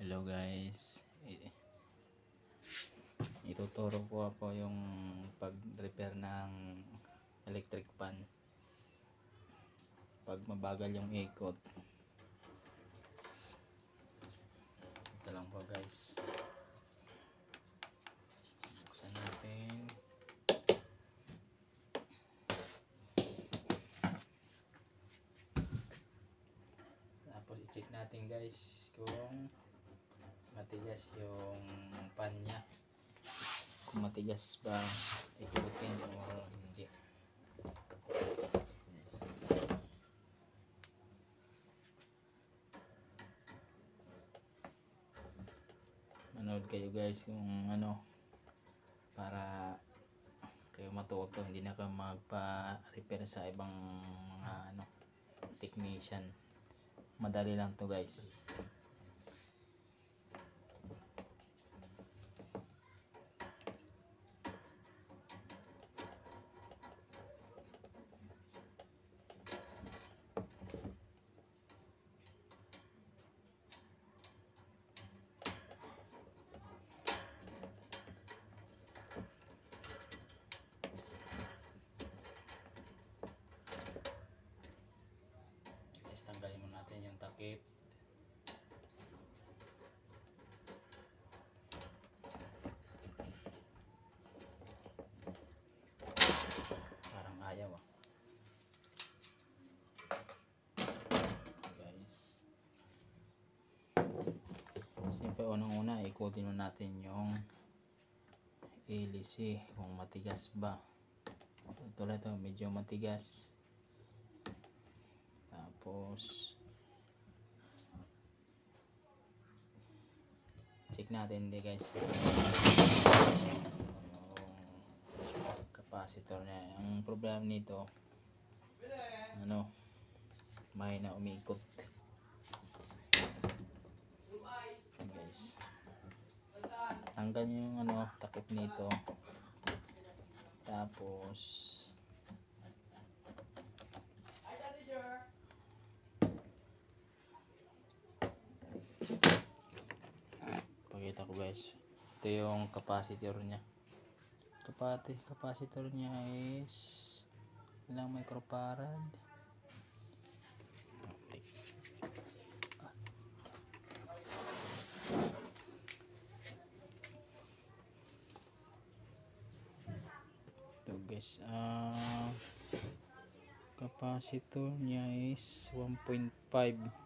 Hello guys, ituturo ko po yung pag-repair ng electric fan pag mabagal yung ikot. Ito lang po guys, buksan natin. Tapos i-check natin guys kung matigas yung pan nya, kung matigas ba ikutin o hindi. Manood kayo guys kung ano, para kayo matuto, hindi na kayo magpa-repair sa ibang mga technician. Madali lang to guys. Tanggalin mo natin yung takip. Parang ayaw guys. Siyempre unang-una ikutin mo natin yung hélice kung matigas ba. Tulad ito medyo matigas. Tapos check natin din guys yung capacitor niya. Ang problema nito, may na umikot guys. Tanggal yung takip nito. Tapos pakita ko guys, ito yung capacitor nya. Capacitor nya is ilang microfarad. Ito guys, capacitor nya is 1.5